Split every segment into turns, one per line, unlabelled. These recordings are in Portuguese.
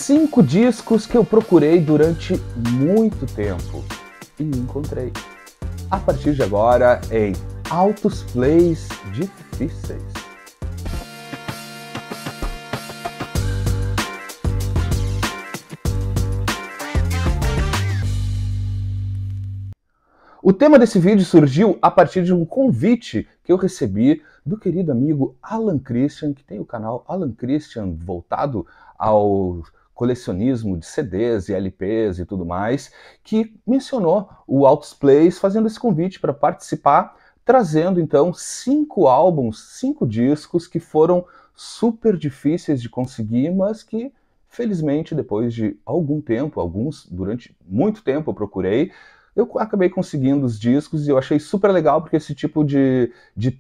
5 discos que eu procurei durante muito tempo e encontrei. A partir de agora, em Altos Plays Difíceis. O tema desse vídeo surgiu a partir de um convite que eu recebi do querido amigo Alan Christian, que tem o canal Alan Christian voltado ao colecionismo de CDs e LPs e tudo mais, que mencionou o Altos Plays fazendo esse convite para participar, trazendo então 5 álbuns, 5 discos que foram super difíceis de conseguir, mas que felizmente depois de algum tempo, alguns durante muito tempo eu procurei, eu acabei conseguindo os discos e eu achei super legal porque esse tipo de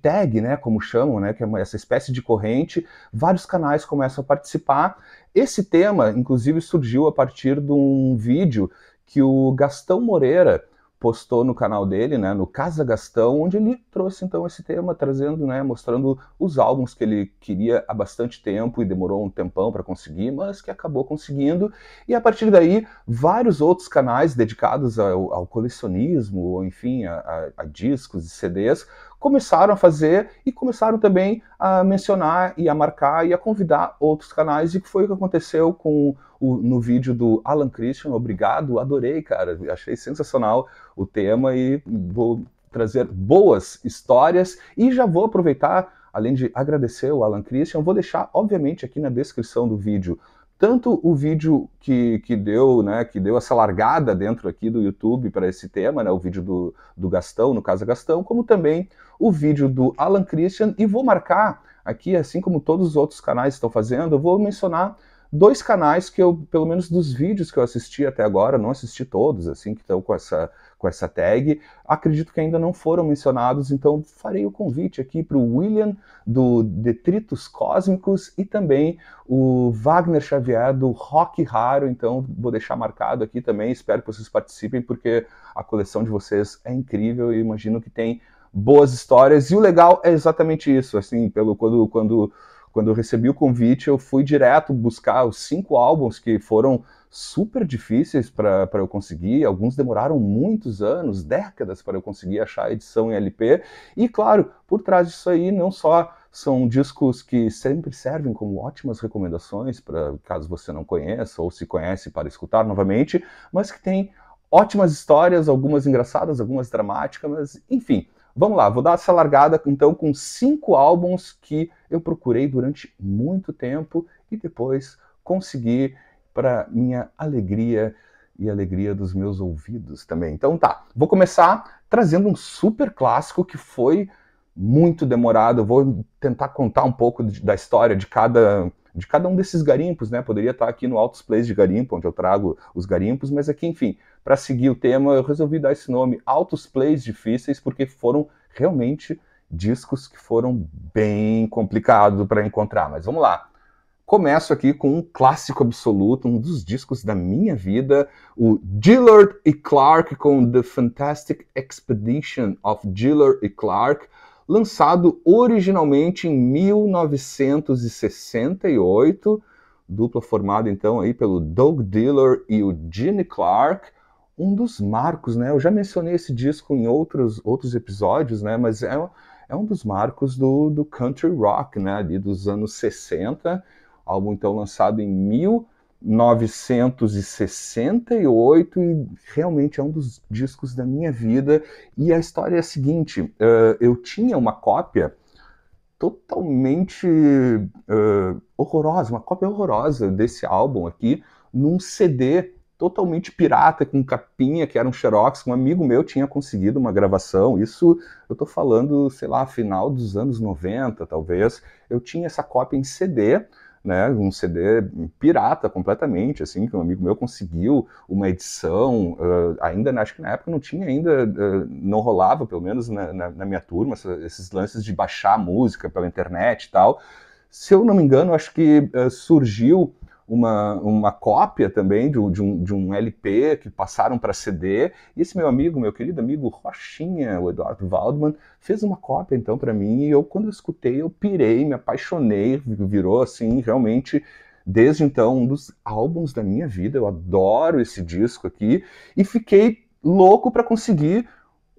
tag, né, como chamam, né, que é essa espécie de corrente, vários canais começam a participar. Esse tema, inclusive, surgiu a partir de um vídeo que o Gastão Moreira postou no canal dele, né, no Casa Gastão, onde ele trouxe então esse tema, trazendo, né, mostrando os álbuns que ele queria há bastante tempo e demorou um tempão para conseguir, mas que acabou conseguindo. E a partir daí, vários outros canais dedicados ao colecionismo, ou enfim, a discos e CDs, começaram a fazer e começaram também a mencionar e a marcar e a convidar outros canais, e que foi o que aconteceu no vídeo do Alan Christian. Obrigado, adorei, cara, achei sensacional o tema e vou trazer boas histórias e já vou aproveitar, além de agradecer o Alan Christian, vou deixar, obviamente, aqui na descrição do vídeo tanto o vídeo que deu, né, que deu essa largada dentro aqui do YouTube para esse tema, né, o vídeo do Gastão, no Casa Gastão, como também o vídeo do Alan Christian, e vou marcar aqui, assim como todos os outros canais estão fazendo, eu vou mencionar 2 canais que eu, pelo menos dos vídeos que eu assisti até agora, não assisti todos, assim, que estão com essa tag, acredito que ainda não foram mencionados, então farei o convite aqui para o William, do Detritos Cósmicos, e também o Wagner Xavier, do Rock Raro. Então vou deixar marcado aqui também, espero que vocês participem, porque a coleção de vocês é incrível e imagino que tem boas histórias, e o legal é exatamente isso, assim, quando eu recebi o convite, eu fui direto buscar os 5 álbuns que foram super difíceis para eu conseguir. Alguns demoraram muitos anos, décadas, para eu conseguir achar a edição em LP. E, claro, por trás disso aí, não só são discos que sempre servem como ótimas recomendações, para caso você não conheça ou se conhece para escutar novamente, mas que tem ótimas histórias, algumas engraçadas, algumas dramáticas, mas, enfim. Vamos lá, vou dar essa largada então com 5 álbuns que eu procurei durante muito tempo e depois consegui, para minha alegria e alegria dos meus ouvidos também. Então tá, vou começar trazendo um super clássico que foi muito demorado. Eu vou tentar contar um pouco da história de cada um desses garimpos, né? Poderia estar aqui no Altos Plays de Garimpo, onde eu trago os garimpos, mas aqui, enfim, para seguir o tema, eu resolvi dar esse nome, Altos Plays Difíceis, porque foram realmente discos que foram bem complicados para encontrar. Mas vamos lá. Começo aqui com um clássico absoluto, um dos discos da minha vida, o Gillard e Clark com The Fantastic Expedition of Gillard e Clark, lançado originalmente em 1968, dupla formada então aí pelo Doug Dillard e o Gene Clark, um dos marcos, né? Eu já mencionei esse disco em outros episódios, né? Mas é um dos marcos do country rock, né? Ali dos anos 60, álbum então lançado em 1968 e realmente é um dos discos da minha vida. E a história é a seguinte, eu tinha uma cópia totalmente horrorosa, uma cópia horrorosa desse álbum aqui, num CD totalmente pirata, com capinha, que era um xerox, um amigo meu tinha conseguido uma gravação, isso eu tô falando, sei lá, final dos anos 90, talvez, eu tinha essa cópia em CD, né, um CD pirata completamente, assim, que um amigo meu conseguiu uma edição, ainda, acho que na época não tinha ainda, não rolava, pelo menos na minha turma, esses lances de baixar música pela internet e tal. Se eu não me engano, acho que surgiu uma cópia também de um LP que passaram para CD, e esse meu querido amigo Rochinha, o Eduardo Waldman, fez uma cópia então para mim, e quando eu escutei, eu pirei, me apaixonei, virou assim, realmente desde então, um dos álbuns da minha vida. Eu adoro esse disco aqui e fiquei louco para conseguir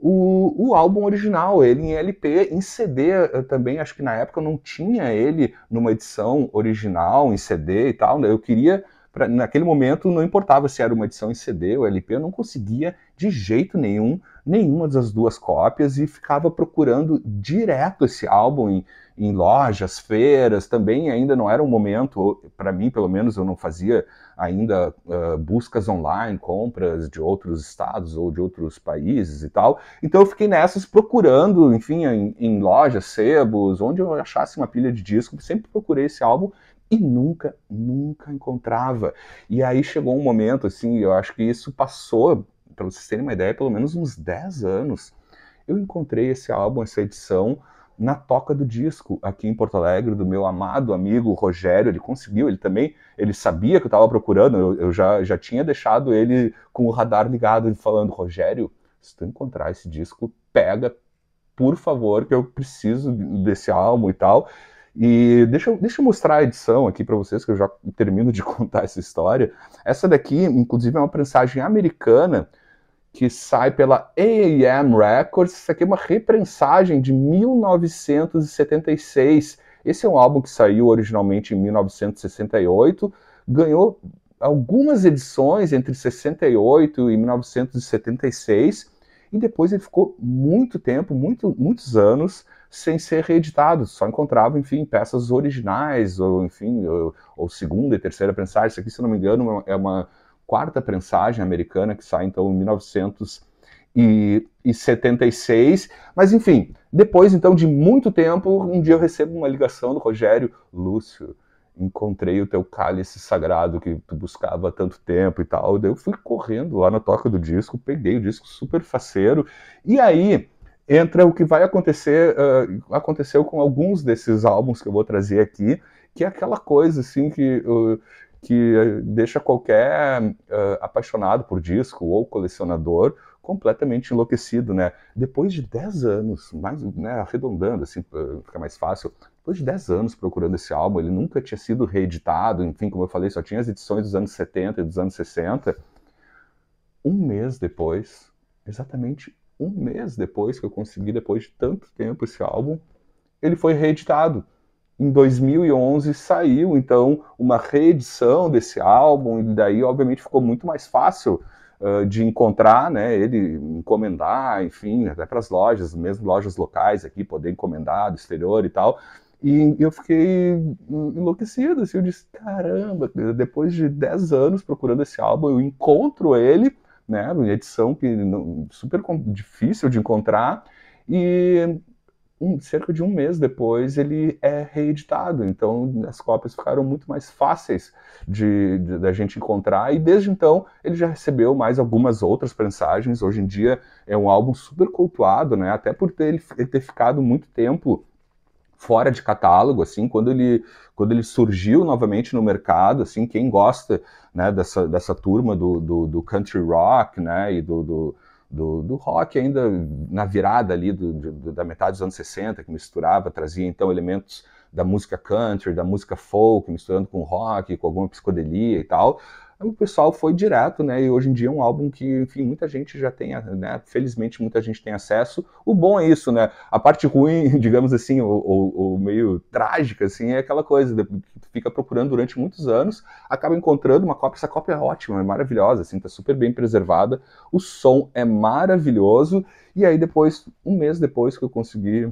o álbum original, ele em LP, em CD também. Acho que na época eu não tinha ele numa edição original, em CD e tal, né? Eu queria, naquele momento não importava se era uma edição em CD ou LP, eu não conseguia de jeito nenhum nenhuma das duas cópias e ficava procurando direto esse álbum em lojas, feiras. Também ainda não era um momento, para mim pelo menos, eu não fazia ainda buscas online, compras de outros estados ou de outros países e tal. Então eu fiquei nessas procurando, enfim, em lojas, sebos, onde eu achasse uma pilha de disco, sempre procurei esse álbum e nunca encontrava. E aí chegou um momento, assim, eu acho que isso passou, para vocês terem uma ideia, pelo menos uns 10 anos, eu encontrei esse álbum, essa edição, na Toca do Disco, aqui em Porto Alegre, do meu amado amigo Rogério. Ele conseguiu, ele sabia que eu estava procurando, eu já tinha deixado ele com o radar ligado, falando: Rogério, se tu encontrar esse disco, pega, por favor, que eu preciso desse álbum e tal. E deixa eu mostrar a edição aqui para vocês, que eu já termino de contar essa história. Essa daqui, inclusive, é uma prensagem americana, que sai pela A&M Records. Isso aqui é uma reprensagem de 1976. Esse é um álbum que saiu originalmente em 1968, ganhou algumas edições entre 68 e 1976, e depois ele ficou muito tempo, muitos anos, sem ser reeditado. Só encontrava, enfim, peças originais, ou enfim, ou segunda e terceira prensagem. Isso aqui, se não me engano, é uma quarta prensagem americana, que sai então em 1976, mas enfim, depois então de muito tempo, um dia eu recebo uma ligação do Rogério: Lúcio, encontrei o teu cálice sagrado que tu buscava há tanto tempo e tal. Daí eu fui correndo lá na Toca do Disco, peguei o disco super faceiro, e aí entra o que vai acontecer, aconteceu com alguns desses álbuns que eu vou trazer aqui, que é aquela coisa assim que deixa qualquer apaixonado por disco ou colecionador completamente enlouquecido, né? Depois de 10 anos, mais, né, arredondando assim, fica mais fácil, depois de 10 anos procurando esse álbum, ele nunca tinha sido reeditado, enfim, como eu falei, só tinha as edições dos anos 70 e dos anos 60. Um mês depois, exatamente um mês depois que eu consegui, depois de tanto tempo, esse álbum, ele foi reeditado. Em 2011 saiu, então, uma reedição desse álbum, e daí, obviamente, ficou muito mais fácil de encontrar, né, ele, encomendar, enfim, até para as lojas, mesmo lojas locais aqui, poder encomendar do exterior e tal. E eu fiquei enlouquecido, assim, eu disse: caramba, depois de 10 anos procurando esse álbum, eu encontro ele, né, uma edição que super difícil de encontrar, e cerca de um mês depois ele é reeditado. Então as cópias ficaram muito mais fáceis da gente encontrar, e desde então ele já recebeu mais algumas outras prensagens. Hoje em dia é um álbum super cultuado, né? Até por ele ter ficado muito tempo fora de catálogo, assim, quando ele surgiu novamente no mercado, assim, quem gosta, né, dessa turma do country rock, né, e do rock ainda na virada ali da metade dos anos 60, que misturava, trazia então elementos da música country, da música folk, misturando com rock, com alguma psicodelia e tal. O pessoal foi direto, né? E hoje em dia é um álbum que, enfim, muita gente já tem, né? Felizmente muita gente tem acesso. O bom é isso, né? A parte ruim, digamos assim, ou meio trágica, assim, é aquela coisa que tu fica procurando durante muitos anos, acaba encontrando uma cópia. Essa cópia é ótima, é maravilhosa, assim, tá super bem preservada. O som é maravilhoso. E aí depois, um mês depois que eu consegui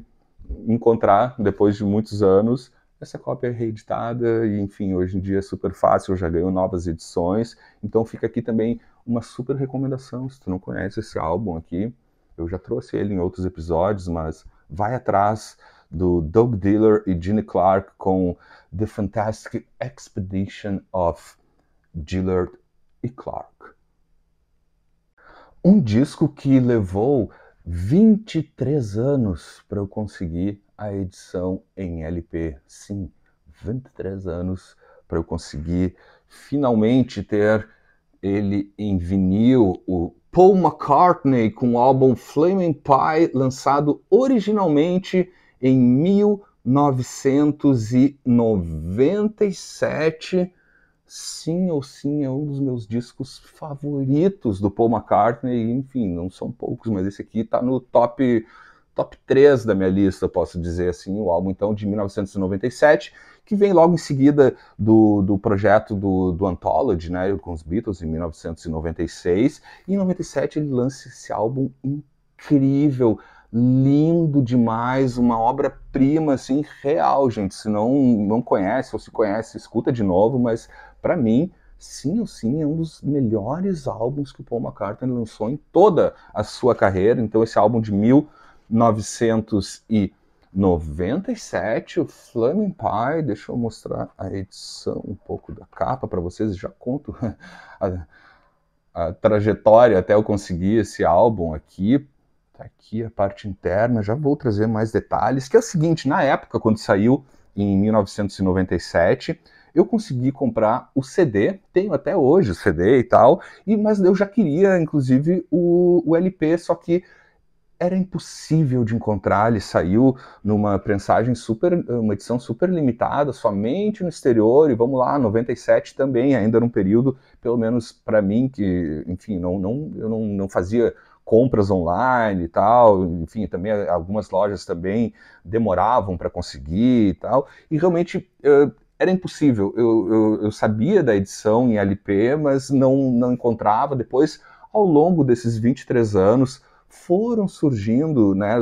encontrar, depois de muitos anos, essa cópia é reeditada e, enfim, hoje em dia é super fácil, eu já ganho novas edições. Então fica aqui também uma super recomendação. Se tu não conhece esse álbum aqui, eu já trouxe ele em outros episódios, mas vai atrás do Doug Diller e Gene Clark com The Fantastic Expedition of Dillard e Clark. Um disco que levou 23 anos para eu conseguir a edição em LP. Sim, 23 anos para eu conseguir finalmente ter ele em vinil. O Paul McCartney com o álbum Flaming Pie, lançado originalmente em 1997. sim ou sim é um dos meus discos favoritos do Paul McCartney, enfim, não são poucos, mas esse aqui tá no top 3 da minha lista, posso dizer assim, o álbum então de 1997, que vem logo em seguida do projeto do Anthology, né, com os Beatles, em 1996, e em 97 ele lança esse álbum incrível, lindo demais, uma obra-prima, assim, real, gente. Se não conhece, ou se conhece, escuta de novo, mas para mim, sim ou sim, é um dos melhores álbuns que o Paul McCartney lançou em toda a sua carreira. Então esse álbum de 1997, o Flaming Pie, deixa eu mostrar a edição, um pouco da capa para vocês, já conto a trajetória até eu conseguir esse álbum aqui. Tá aqui a parte interna, já vou trazer mais detalhes, que é o seguinte, na época, quando saiu, em 1997, eu consegui comprar o CD, tenho até hoje o CD e tal, mas eu já queria, inclusive, o LP, só que era impossível de encontrar, ele saiu numa prensagem uma edição super limitada, somente no exterior, e vamos lá, 97 também, ainda era um período, pelo menos para mim, que, enfim, eu não fazia compras online e tal, enfim, também algumas lojas também demoravam para conseguir e tal, e realmente era impossível, eu sabia da edição em LP, mas não encontrava. Depois, ao longo desses 23 anos, foram surgindo, né,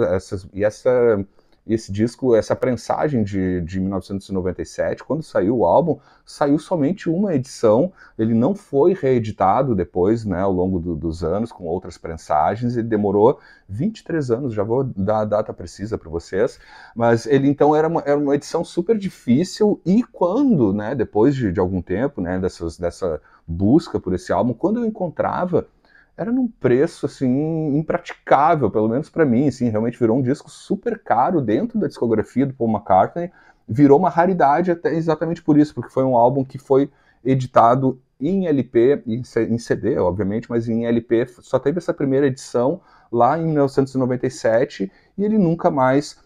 esse disco, essa prensagem de 1997, quando saiu o álbum, saiu somente uma edição, ele não foi reeditado depois, né, ao longo dos anos, com outras prensagens, ele demorou 23 anos, já vou dar a data precisa para vocês, mas ele então era uma edição super difícil, e quando, né, depois de algum tempo, né, dessa busca por esse álbum, quando eu encontrava, era num preço, assim, impraticável, pelo menos para mim, assim, realmente virou um disco super caro dentro da discografia do Paul McCartney, virou uma raridade até exatamente por isso, porque foi um álbum que foi editado em LP, em CD, obviamente, mas em LP só teve essa primeira edição lá em 1997 e ele nunca mais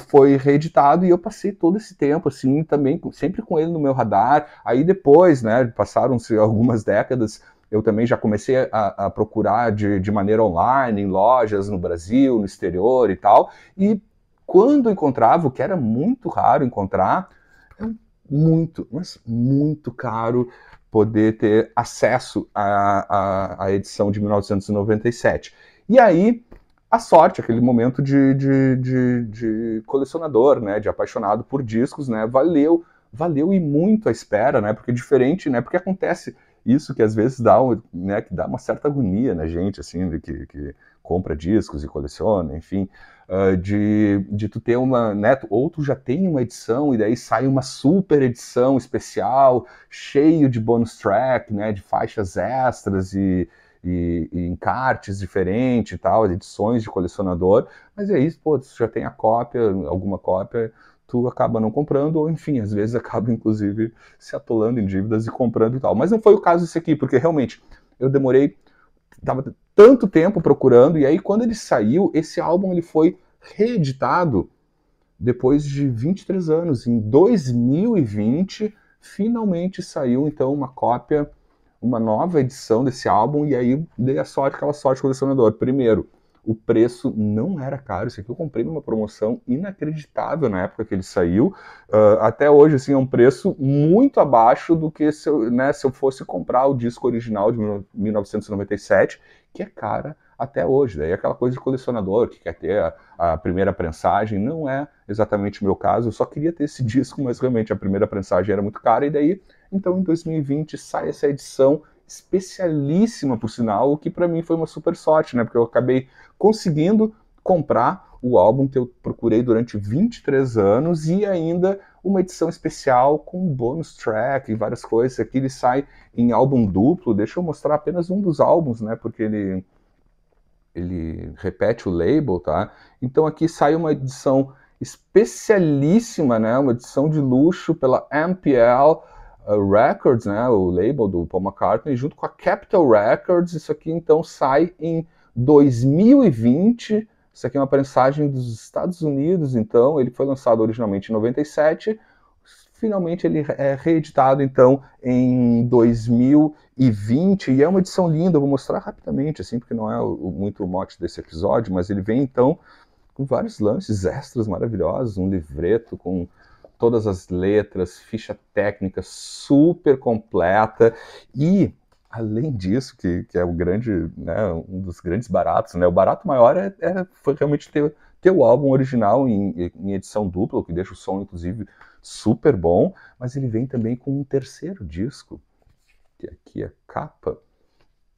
foi reeditado, e eu passei todo esse tempo, assim, também sempre com ele no meu radar. Aí depois, né, passaram-se algumas décadas, eu também já comecei a procurar de maneira online, em lojas no Brasil, no exterior e tal, e quando encontrava, o que era muito raro encontrar, é muito, mas muito caro poder ter acesso à edição de 1997. E aí, a sorte, aquele momento de colecionador, né, de apaixonado por discos, né, valeu e muito a espera, né, porque diferente, né, porque acontece isso que às vezes dá, né, que dá uma certa agonia na gente, assim, que compra discos e coleciona, enfim, de tu ter uma, né, ou tu já tem uma edição e daí sai uma super edição especial, cheio de bonus track, né, de faixas extras e encartes diferentes e tal, edições de colecionador, mas é isso, pô, tu já tem a cópia, alguma cópia, tu acaba não comprando, ou enfim, às vezes acaba inclusive se atolando em dívidas e comprando e tal. Mas não foi o caso esse aqui, porque realmente eu demorei, tava tanto tempo procurando, e aí quando ele saiu, esse álbum ele foi reeditado depois de 23 anos. Em 2020, finalmente saiu então uma cópia, uma nova edição desse álbum, e aí dei aquela sorte colecionador. Primeiro, o preço não era caro, isso aqui eu comprei numa promoção inacreditável na época que ele saiu, até hoje, assim, é um preço muito abaixo do que se eu fosse comprar o disco original de 1997, que é cara até hoje. Daí aquela coisa de colecionador que quer ter a primeira prensagem, não é exatamente o meu caso, eu só queria ter esse disco, mas realmente a primeira prensagem era muito cara, e daí, então em 2020 sai essa edição especialíssima, por sinal, o que para mim foi uma super sorte, né, porque eu acabei conseguindo comprar o álbum que eu procurei durante 23 anos, e ainda uma edição especial com bônus track e várias coisas. Aqui ele sai em álbum duplo, deixa eu mostrar apenas um dos álbuns, né, porque ele repete o label, tá? Então aqui sai uma edição especialíssima, né, uma edição de luxo pela MPL Records, né, o label do Paul McCartney, junto com a Capitol Records. Isso aqui então sai em 2020, isso aqui é uma prensagem dos Estados Unidos, então ele foi lançado originalmente em 97, finalmente ele é reeditado, então, em 2020, e é uma edição linda, eu vou mostrar rapidamente, assim, porque não é muito o mote desse episódio, mas ele vem, então, com vários lances extras maravilhosos, um livreto com todas as letras, ficha técnica super completa, e, além disso, que é o grande, né, um dos grandes baratos, né, o barato maior foi realmente ter o álbum original em edição dupla, o que deixa o som, inclusive, super bom, mas ele vem também com um terceiro disco, que aqui é a capa,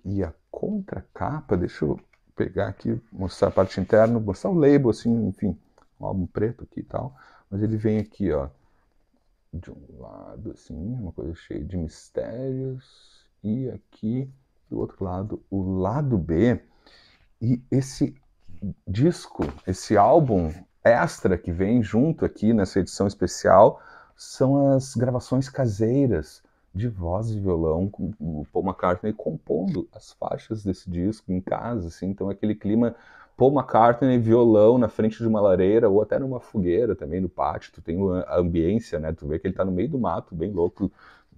e a contracapa, deixa eu pegar aqui, mostrar a parte interna, mostrar o label, assim, enfim, um álbum preto aqui e tal, mas ele vem aqui, ó, de um lado, assim, uma coisa cheia de mistérios, e aqui, do outro lado, o lado B, e esse disco, esse álbum extra que vem junto aqui nessa edição especial, são as gravações caseiras de voz e violão, com o Paul McCartney compondo as faixas desse disco em casa, assim, então aquele clima Paul McCartney, violão na frente de uma lareira, ou até numa fogueira também no pátio, tu tem a ambiência, né, tu vê que ele tá no meio do mato, bem louco,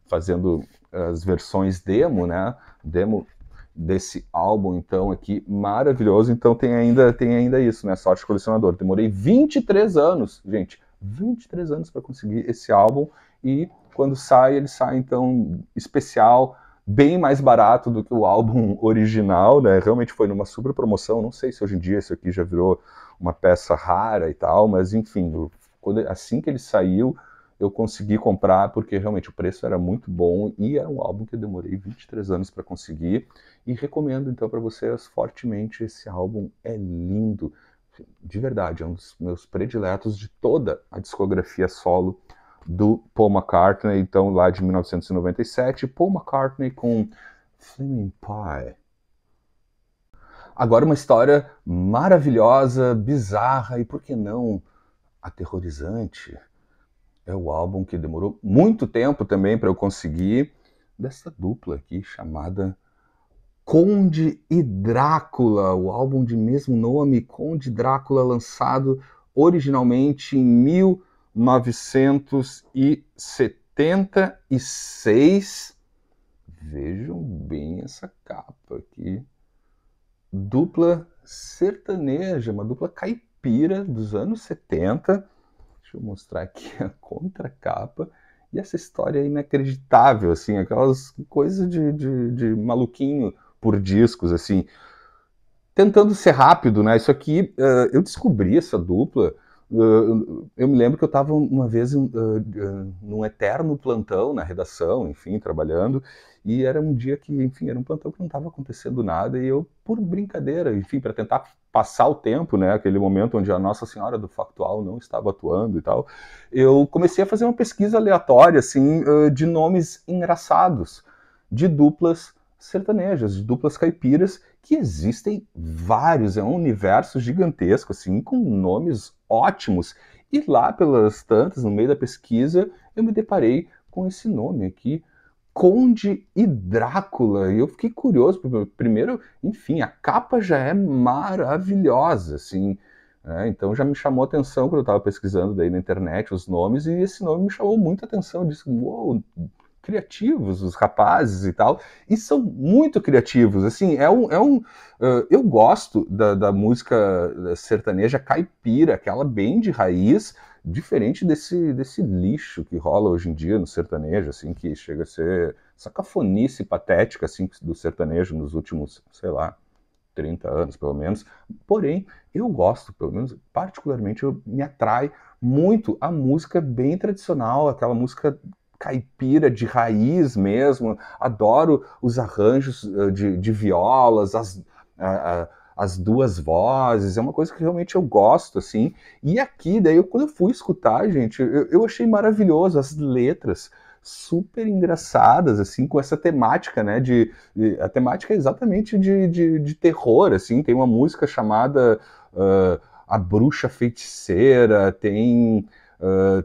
fazendo as versões demo, né, demo desse álbum, então, aqui, maravilhoso. Então tem ainda isso, né, sorte colecionador. Demorei 23 anos, gente, 23 anos para conseguir esse álbum, e quando sai, ele sai, então, especial, bem mais barato do que o álbum original, né, realmente foi numa super promoção, não sei se hoje em dia isso aqui já virou uma peça rara e tal, mas enfim, assim que ele saiu, eu consegui comprar, porque realmente o preço era muito bom, e era um álbum que eu demorei 23 anos para conseguir, e recomendo então para vocês fortemente. Esse álbum é lindo, de verdade, é um dos meus prediletos de toda a discografia solo do Paul McCartney, então lá de 1997, Paul McCartney com Flaming Pie. Agora uma história maravilhosa, bizarra e, por que não, aterrorizante. É o álbum que demorou muito tempo também para eu conseguir, dessa dupla aqui chamada Conde e Drácula, o álbum de mesmo nome, Conde e Drácula, lançado originalmente em 1976. Vejam bem essa capa aqui. Dupla sertaneja, uma dupla caipira dos anos 70. Deixa eu mostrar aqui a contracapa. E essa história é inacreditável, assim, aquelas coisas de maluquinho por discos, assim. Tentando ser rápido, né? Isso aqui, eu descobri essa dupla. Eu me lembro que eu estava uma vez num eterno plantão na redação, enfim, trabalhando, e era um dia que, enfim, era um plantão que não estava acontecendo nada, e eu, por brincadeira, enfim, para tentar passar o tempo, né, aquele momento onde a Nossa Senhora do Factual não estava atuando e tal, eu comecei a fazer uma pesquisa aleatória, assim, de nomes engraçados, de duplas sertanejas, de duplas caipiras, que existem vários, é um universo gigantesco, assim, com nomes ótimos. E lá pelas tantas, no meio da pesquisa, eu me deparei com esse nome aqui, Conde e Drácula, e eu fiquei curioso, primeiro, enfim, a capa já é maravilhosa, assim, né? Então já me chamou a atenção quando eu estava pesquisando daí na internet os nomes, e esse nome me chamou muita atenção, eu disse, uou, criativos os rapazes e tal, e são muito criativos, assim, eu gosto da música sertaneja caipira, aquela bem de raiz, diferente desse lixo que rola hoje em dia no sertanejo, assim, que chega a ser essa cafonice patética, assim, do sertanejo nos últimos, sei lá, 30 anos, pelo menos. Porém, eu gosto, pelo menos, particularmente, me atrai muito a música bem tradicional, aquela música caipira de raiz mesmo. Adoro os arranjos de violas, as duas vozes, é uma coisa que realmente eu gosto, assim. E aqui, daí, quando eu fui escutar, gente, eu achei maravilhoso as letras, super engraçadas, assim, com essa temática, né, a temática é exatamente de terror, assim, tem uma música chamada A Bruxa Feiticeira, tem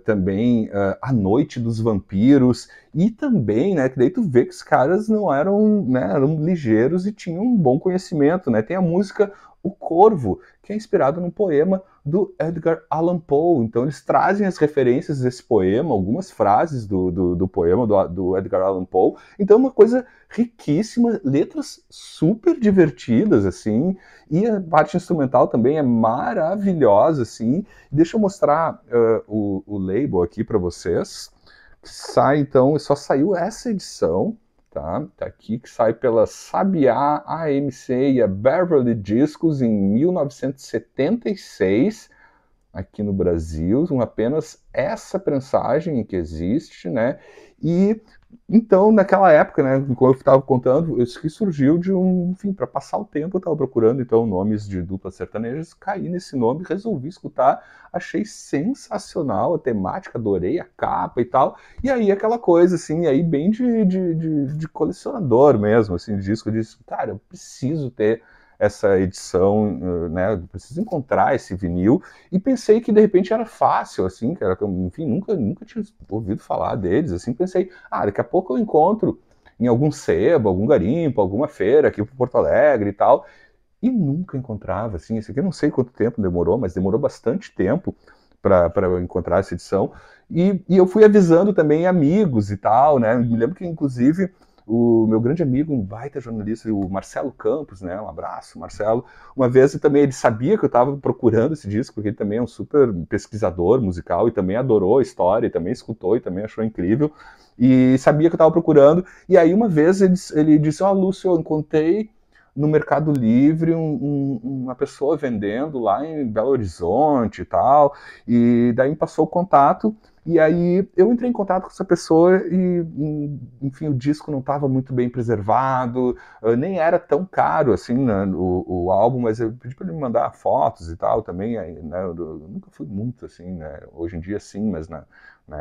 também A Noite dos Vampiros, e também, né, que daí tu vê que os caras não eram, né, eram ligeiros e tinham um bom conhecimento, né, tem a música O Corvo, que é inspirado num poema do Edgar Allan Poe. Então eles trazem as referências desse poema, algumas frases do poema do Edgar Allan Poe. Então é uma coisa riquíssima, letras super divertidas, assim, e a parte instrumental também é maravilhosa, assim. Deixa eu mostrar o label aqui para vocês. Sai, então, só saiu essa edição, tá aqui, que sai pela Sabiá, AMC e a Beverly Discos em 1976, aqui no Brasil, apenas essa prensagem que existe, né? E então, naquela época, né, como eu estava contando, isso que surgiu de enfim, para passar o tempo, eu estava procurando, então, nomes de duplas sertanejas, caí nesse nome, resolvi escutar, achei sensacional a temática, adorei a capa e tal, e aí aquela coisa, assim, aí bem de colecionador mesmo, assim, de disco, eu disse, cara, eu preciso ter essa edição, né, eu preciso encontrar esse vinil, e pensei que de repente era fácil, assim, que era, enfim, nunca tinha ouvido falar deles, assim, pensei, daqui a pouco eu encontro em algum sebo, algum garimpo, alguma feira aqui para Porto Alegre e tal, e nunca encontrava, assim, esse aqui eu não sei quanto tempo demorou, mas demorou bastante tempo para eu encontrar essa edição, e eu fui avisando também amigos e tal, né, me lembro que inclusive o meu grande amigo, um baita jornalista, o Marcelo Campos, né, um abraço, Marcelo, uma vez também ele sabia que eu estava procurando esse disco, porque ele também é um super pesquisador musical e também adorou a história, e também escutou e também achou incrível, e sabia que eu estava procurando, e aí uma vez ele disse, Lúcio, eu encontrei no Mercado Livre uma pessoa vendendo lá em Belo Horizonte e tal, e daí me passou o contato, e aí eu entrei em contato com essa pessoa e, enfim, o disco não estava muito bem preservado, nem era tão caro assim, né, o álbum, mas eu pedi para ele me mandar fotos e tal também, né, eu nunca fui muito assim, né, hoje em dia sim, mas na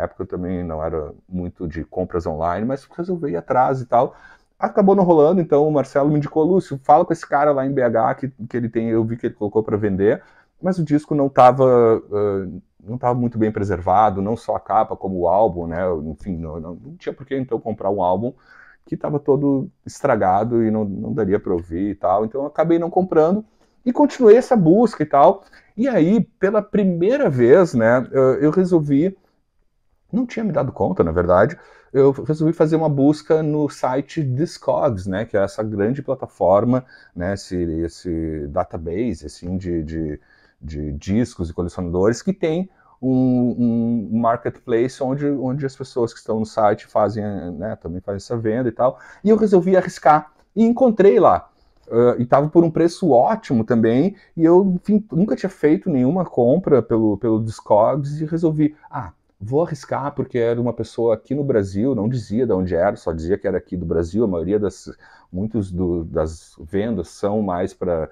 época eu também não era muito de compras online, mas resolvi ir atrás e tal. Acabou não rolando, então o Marcelo me indicou, Lúcio, fala com esse cara lá em BH que ele tem, eu vi que ele colocou para vender, mas o disco não estava muito bem preservado, não só a capa, como o álbum, né? Enfim, não tinha por que então comprar um álbum que estava todo estragado e não daria para ouvir e tal. Então eu acabei não comprando e continuei essa busca e tal. E aí, pela primeira vez, né, eu resolvi, não tinha me dado conta, na verdade, eu resolvi fazer uma busca no site Discogs, né, que é essa grande plataforma, né, esse database assim, de discos e colecionadores que tem um marketplace onde as pessoas que estão no site fazem, né, também fazem essa venda e tal. E eu resolvi arriscar e encontrei lá. E estava por um preço ótimo também, e eu, enfim, nunca tinha feito nenhuma compra pelo Discogs e resolvi, vou arriscar porque era uma pessoa aqui no Brasil, não dizia de onde era, só dizia que era aqui do Brasil, a maioria das vendas são mais para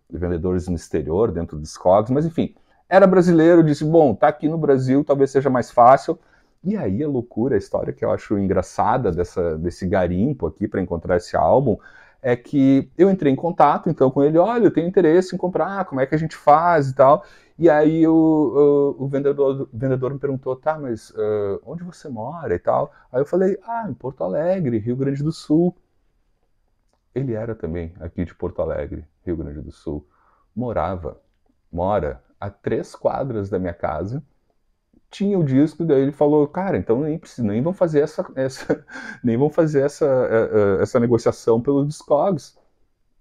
vendedores no exterior, dentro do Discogs, mas enfim, era brasileiro, disse, bom, tá aqui no Brasil, talvez seja mais fácil. E aí a loucura, a história que eu acho engraçada desse garimpo aqui para encontrar esse álbum, é que eu entrei em contato então com ele, olha, eu tenho interesse em comprar, como é que a gente faz e tal. E aí o vendedor me perguntou, tá, mas onde você mora e tal? Aí eu falei, em Porto Alegre, Rio Grande do Sul. Ele era também aqui de Porto Alegre, Rio Grande do Sul. Mora a 3 quadras da minha casa, tinha o disco, daí ele falou, cara, então nem vão fazer nem vão fazer essa negociação pelo Discogs.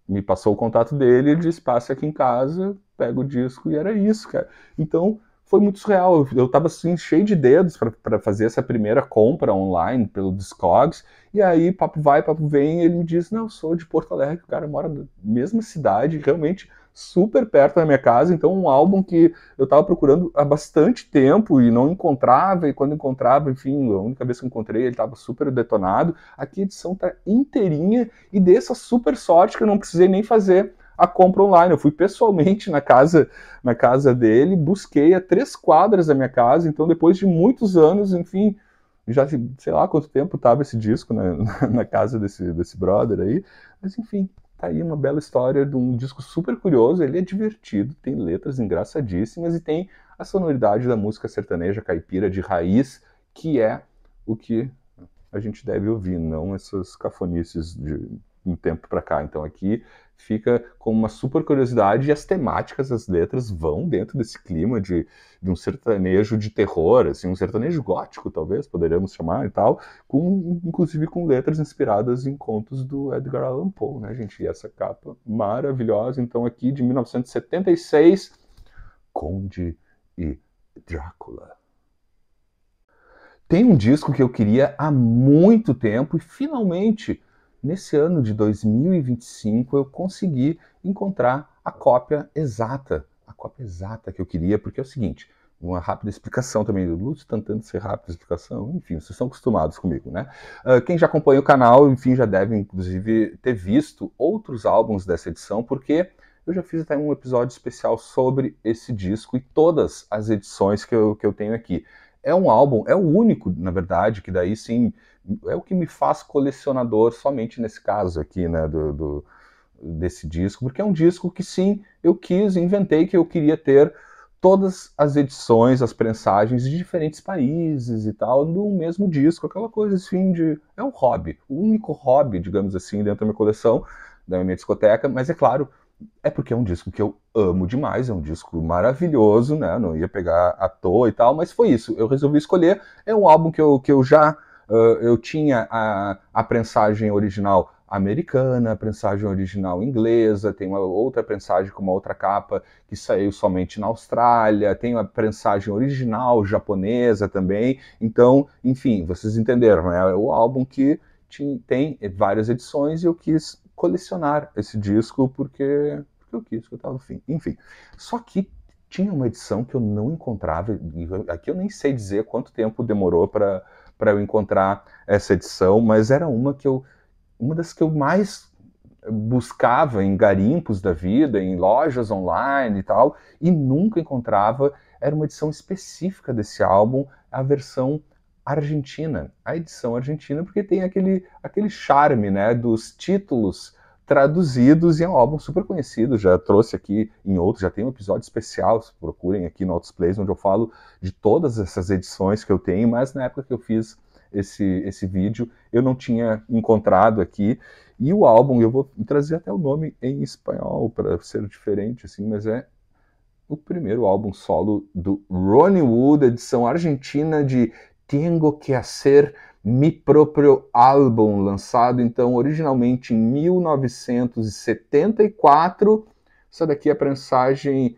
Me passou o contato dele, ele disse, passe aqui em casa, pega o disco, e era isso, cara. Então, foi muito surreal. Eu tava assim, cheio de dedos para fazer essa primeira compra online pelo Discogs, e aí, papo vai, papo vem, e ele me diz, não, eu sou de Porto Alegre, o cara mora na mesma cidade, realmente super perto da minha casa, então um álbum que eu tava procurando há bastante tempo e não encontrava, e quando encontrava, enfim, a única vez que eu encontrei, ele tava super detonado. Aqui a edição tá inteirinha, e dei essa super sorte que eu não precisei nem fazer a compra online. Eu fui pessoalmente na casa dele, busquei a 3 quadras da minha casa, então depois de muitos anos, enfim, já sei lá quanto tempo tava esse disco na casa desse brother aí, mas enfim, tá aí uma bela história de um disco super curioso, ele é divertido, tem letras engraçadíssimas e tem a sonoridade da música sertaneja caipira de raiz, que é o que a gente deve ouvir, não essas cafonices um tempo para cá. Então aqui fica com uma super curiosidade e as temáticas das letras vão dentro desse clima de um sertanejo de terror, assim, um sertanejo gótico, talvez, poderíamos chamar e tal, inclusive com letras inspiradas em contos do Edgar Allan Poe, né, gente? E essa capa maravilhosa, então aqui de 1976, Conde e Drácula. Tem um disco que eu queria há muito tempo e finalmente, nesse ano de 2025, eu consegui encontrar a cópia exata que eu queria, porque é o seguinte, uma rápida explicação também, o Lúcio tentando ser rápida explicação, enfim, vocês estão acostumados comigo, né? Quem já acompanha o canal, enfim, já deve inclusive ter visto outros álbuns dessa edição, porque eu já fiz até um episódio especial sobre esse disco e todas as edições que eu tenho aqui. É um álbum, é o único, na verdade, que daí sim, é o que me faz colecionador somente nesse caso aqui, né, desse disco, porque é um disco que sim, eu inventei que eu queria ter todas as edições, as prensagens de diferentes países e tal, no mesmo disco, aquela coisa assim é um hobby, o único hobby, digamos assim, dentro da minha coleção, da minha discoteca, mas é claro, é porque é um disco que eu amo demais, é um disco maravilhoso, né? Não ia pegar à toa e tal, mas foi isso. Eu resolvi escolher. É um álbum que eu já eu tinha a prensagem original americana, a prensagem original inglesa, tem uma outra prensagem com uma outra capa que saiu somente na Austrália, tem a prensagem original japonesa também. Então, enfim, vocês entenderam, né? É o álbum que tem várias edições e eu quis colecionar esse disco porque eu quis, que eu estava afim. Enfim, só que tinha uma edição que eu não encontrava, e aqui eu nem sei dizer quanto tempo demorou para eu encontrar essa edição, mas era uma das que eu mais buscava em garimpos da vida, em lojas online e tal, e nunca encontrava. Era uma edição específica desse álbum, a versão argentina, a edição argentina, porque tem aquele charme, né, dos títulos traduzidos, e é um álbum super conhecido, já trouxe aqui em outros, já tem um episódio especial, procurem aqui no Autos Plays, onde eu falo de todas essas edições que eu tenho, mas na época que eu fiz esse vídeo, eu não tinha encontrado aqui, e o álbum, eu vou trazer até o nome em espanhol, para ser diferente, assim, mas é o primeiro álbum solo do Ronnie Wood, edição argentina de Tengo que Hacer Mi Proprio Álbum, lançado então originalmente em 1974. Essa daqui é a prensagem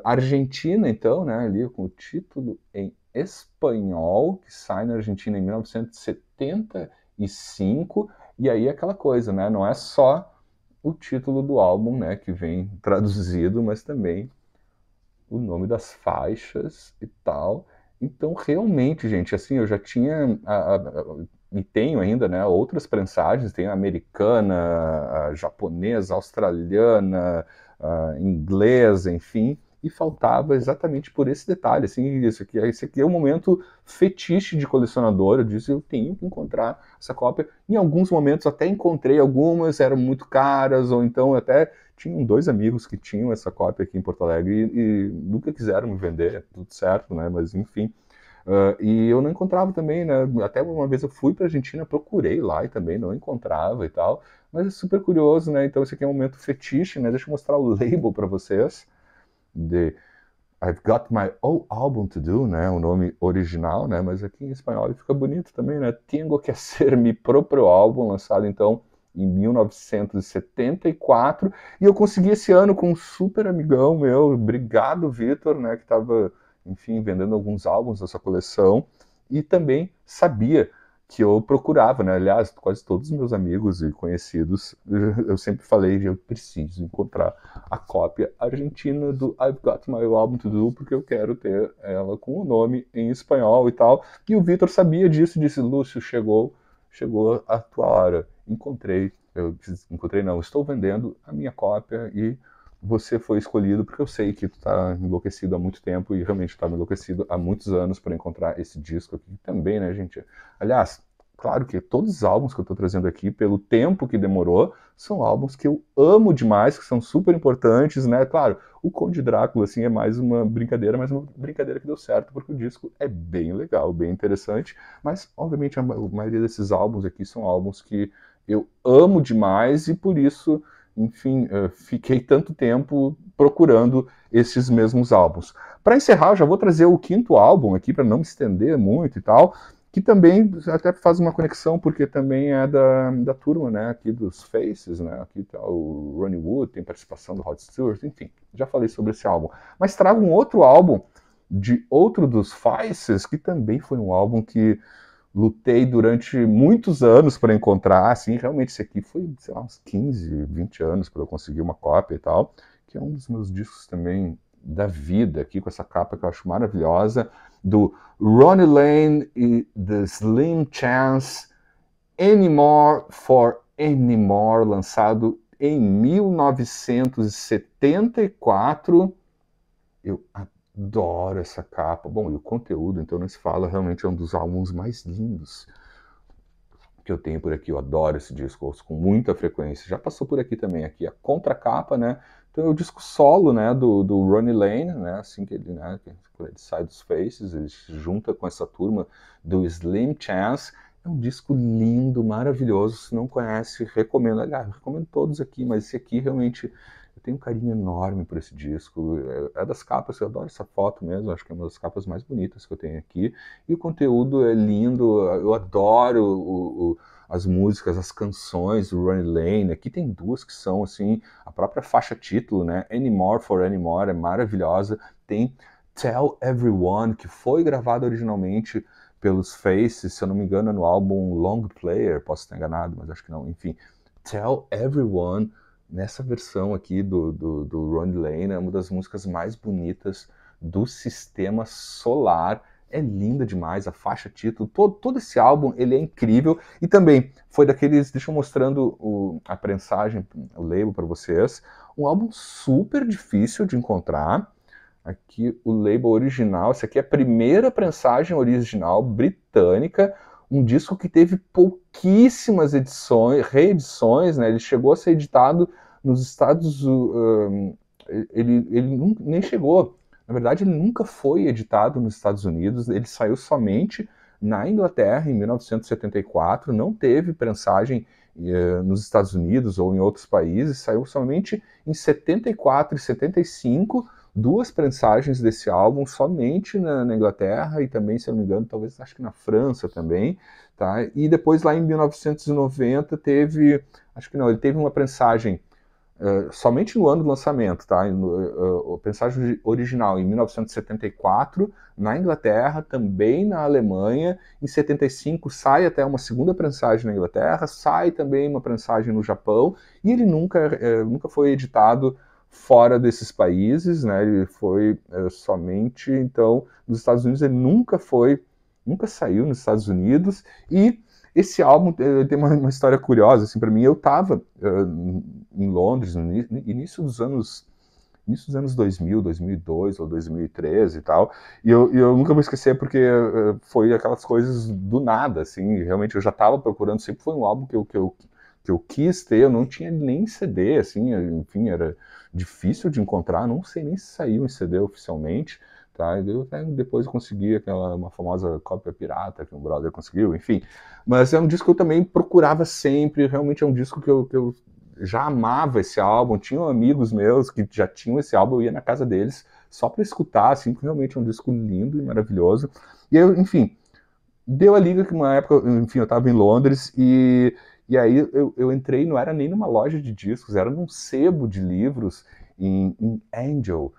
argentina, então, né, ali com o título em espanhol, que sai na Argentina em 1975. E aí aquela coisa, né, não é só o título do álbum, né, que vem traduzido, mas também o nome das faixas e tal. Então, realmente, gente, assim, eu já tinha e tenho ainda, né, outras prensagens, tem a americana, a japonesa, a australiana, a inglesa, enfim, e faltava exatamente por esse detalhe, assim, esse aqui é um momento fetiche de colecionador, eu disse, eu tenho que encontrar essa cópia. Em alguns momentos até encontrei algumas, eram muito caras, ou então até tinham dois amigos que tinham essa cópia aqui em Porto Alegre e nunca quiseram me vender, tudo certo, né, mas enfim. E eu não encontrava também, né? Até uma vez eu fui para a Argentina, procurei lá e também não encontrava e tal. Mas é super curioso, né? Então esse aqui é um momento fetiche, né? Deixa eu mostrar o label para vocês de I've Got My Own Album to Do, né? O nome original, né? Mas aqui em espanhol ele fica bonito também, né? Tengo que Hacer Mi Proprio Álbum, lançado então em 1974. E eu consegui esse ano com um super amigão meu, obrigado Vitor, né? Que estava, enfim, vendendo alguns álbuns dessa coleção. E também sabia que eu procurava, né? Aliás, quase todos os meus amigos e conhecidos, eu sempre falei, eu preciso encontrar a cópia argentina do I've Got My Album to Do, porque eu quero ter ela com o nome em espanhol e tal. E o Vitor sabia disso, disse, Lúcio, chegou a tua hora. Encontrei não, estou vendendo a minha cópia e você foi escolhido porque eu sei que tu tá enlouquecido há muito tempo e realmente tá enlouquecido há muitos anos para encontrar esse disco aqui também, né, gente? Aliás, claro que todos os álbuns que eu tô trazendo aqui, pelo tempo que demorou, são álbuns que eu amo demais, que são super importantes, né? Claro, o Conde Drácula, assim, é mais uma brincadeira, mas uma brincadeira que deu certo, porque o disco é bem legal, bem interessante, mas, obviamente, a maioria desses álbuns aqui são álbuns que eu amo demais e por isso, enfim, fiquei tanto tempo procurando esses mesmos álbuns. Para encerrar, eu já vou trazer o quinto álbum aqui, para não me estender muito e tal, que também até faz uma conexão, porque também é da turma, né, aqui dos Faces, né, aqui tá o Ronnie Wood, tem participação do Rod Stewart, enfim, já falei sobre esse álbum. Mas trago um outro álbum de outro dos Faces, que também foi um álbum que lutei durante muitos anos para encontrar, assim, realmente esse aqui foi, sei lá, uns 15, 20 anos para eu conseguir uma cópia e tal, que é um dos meus discos também da vida, aqui com essa capa que eu acho maravilhosa, do Ronnie Lane e The Slim Chance, Anymore for Anymore, lançado em 1974. Eu adoro essa capa. Bom, e o conteúdo, então, não se fala, realmente é um dos álbuns mais lindos que eu tenho por aqui. Eu adoro esse disco, ouço com muita frequência. Já passou por aqui também, aqui a contracapa, né? Então é o disco solo, né, do Ronnie Lane, né, assim que ele, né, ele sai dos Faces, ele se junta com essa turma do Slim Chance. É um disco lindo, maravilhoso. Se não conhece, recomendo. Aliás, recomendo todos aqui, mas esse aqui realmente eu tenho um carinho enorme por esse disco. É das capas, eu adoro essa foto mesmo, acho que é uma das capas mais bonitas que eu tenho aqui. E o conteúdo é lindo, eu adoro as músicas, as canções do Ronnie Lane. Aqui tem duas que são, assim, a própria faixa título, né? Anymore for Anymore, é maravilhosa. Tem Tell Everyone, que foi gravada originalmente pelos Faces, se eu não me engano, no álbum Long Player, posso estar enganado, mas acho que não. Enfim, Tell Everyone, nessa versão aqui do Ronnie Lane, é uma das músicas mais bonitas do Sistema Solar. É linda demais, a faixa título, todo esse álbum, ele é incrível. E também foi daqueles, deixa eu mostrando a prensagem, o label para vocês, um álbum super difícil de encontrar. Aqui o label original, essa aqui é a primeira prensagem original britânica, um disco que teve pouquíssimas edições, reedições, né? Ele chegou a ser editado nos Estados Unidos, ele nem chegou, na verdade ele nunca foi editado nos Estados Unidos, ele saiu somente na Inglaterra em 1974, não teve prensagem nos Estados Unidos ou em outros países, saiu somente em 74 e 75, duas prensagens desse álbum somente na Inglaterra e também, se eu não me engano, talvez acho que na França também, tá? E depois lá em 1990 teve, acho que não, ele teve uma prensagem somente no ano do lançamento, tá? A prensagem original em 1974 na Inglaterra, também na Alemanha. Em 75 sai até uma segunda prensagem na Inglaterra, sai também uma prensagem no Japão e ele nunca foi editado fora desses países, né? Ele foi somente, então, nos Estados Unidos. Ele nunca saiu nos Estados Unidos. E esse álbum tem uma história curiosa, assim, para mim. Eu estava em Londres no início dos anos 2000, 2002 ou 2013 e tal, e eu nunca vou esquecer porque foi aquelas coisas do nada, assim, realmente eu já estava procurando, sempre foi um álbum que eu quis ter, eu não tinha nem CD, assim, enfim, era difícil de encontrar, não sei nem se saiu em CD oficialmente, tá? Depois eu consegui uma famosa cópia pirata que um brother conseguiu, enfim. Mas é um disco que eu também procurava sempre, realmente é um disco que eu já amava esse álbum, tinham amigos meus que já tinham esse álbum, eu ia na casa deles só para escutar, assim, porque realmente é um disco lindo e maravilhoso. E eu, enfim, deu a liga que uma época, enfim, eu estava em Londres e aí eu entrei, não era nem numa loja de discos, era num sebo de livros em Angel,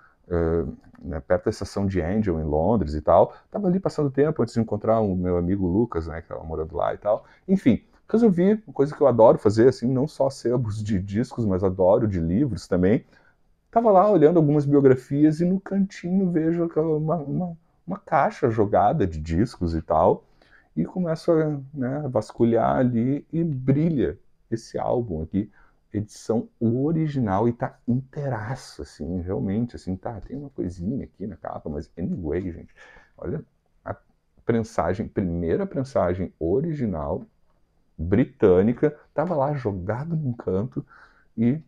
né, perto da estação de Angel, em Londres e tal. Tava ali passando tempo antes de encontrar o meu amigo Lucas, né, que estava morando lá e tal. Enfim, resolvi, uma coisa que eu adoro fazer, assim, não só sebos de discos, mas adoro de livros também. Tava lá olhando algumas biografias e no cantinho vejo uma caixa jogada de discos e tal. E começo a, né, vasculhar ali e brilha esse álbum aqui, edição original, e tá inteiraço, assim, realmente, assim, tá, tem uma coisinha aqui na capa, mas anyway, gente, olha a prensagem, primeira prensagem original, britânica, tava lá jogado num canto e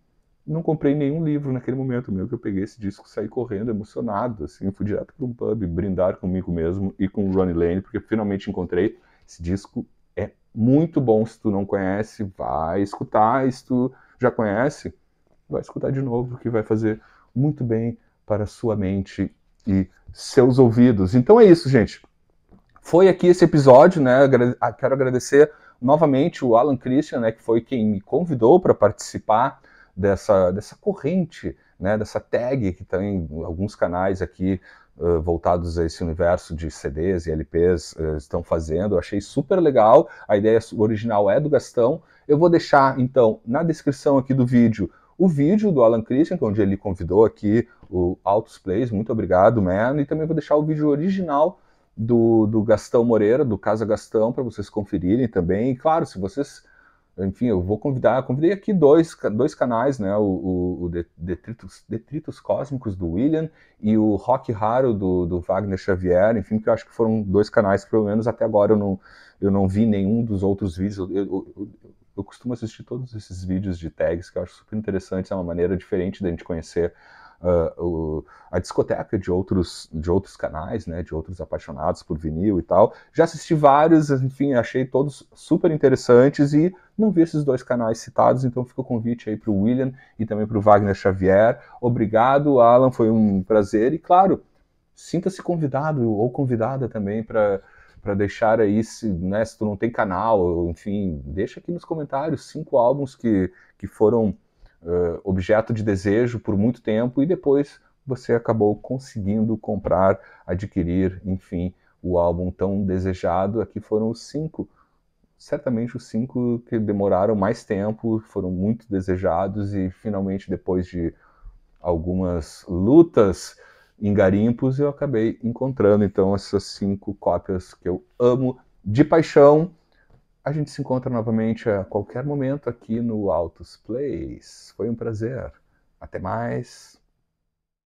não comprei nenhum livro naquele momento meu, que eu peguei esse disco, saí correndo, emocionado, assim, fui direto para um pub, brindar comigo mesmo e com o Ronnie Lane, porque finalmente encontrei. Esse disco é muito bom. Se tu não conhece, vai escutar. E se tu já conhece, vai escutar de novo, que vai fazer muito bem para a sua mente e seus ouvidos. Então é isso, gente. Foi aqui esse episódio, né? Quero agradecer novamente o Alan Christian, né, que foi quem me convidou para participar dessa corrente, né, dessa tag que tem alguns canais aqui voltados a esse universo de CDs e LPs estão fazendo. Eu achei super legal, a ideia original é do Gastão. Eu vou deixar, então, na descrição aqui do vídeo, o vídeo do Alan Christian, onde ele convidou aqui o Altos Plays, muito obrigado, man, e também vou deixar o vídeo original do Gastão Moreira, do Casa Gastão, para vocês conferirem também. E claro, se vocês, enfim, eu vou convidei aqui dois canais, né, o Detritos Cósmicos do William e o Rock Raro do Wagner Xavier, enfim, que eu acho que foram dois canais que pelo menos até agora eu não vi nenhum dos outros vídeos. Eu costumo assistir todos esses vídeos de tags que eu acho super interessantes, é uma maneira diferente da gente conhecer a discoteca de outros canais, né, de outros apaixonados por vinil e tal. Já assisti vários, enfim, achei todos super interessantes e não vi esses dois canais citados, então fica o convite aí para o William e também para o Wagner Xavier. Obrigado, Alan, foi um prazer e, claro, sinta-se convidado ou convidada também para deixar aí, se tu não tem canal, enfim, deixa aqui nos comentários 5 álbuns que foram objeto de desejo por muito tempo e depois você acabou conseguindo comprar, adquirir, enfim, o álbum tão desejado. Aqui foram os 5, certamente os 5 que demoraram mais tempo, foram muito desejados e finalmente depois de algumas lutas em garimpos eu acabei encontrando então essas 5 cópias que eu amo de paixão. A gente se encontra novamente a qualquer momento aqui no Altos Plays. Foi um prazer. Até mais.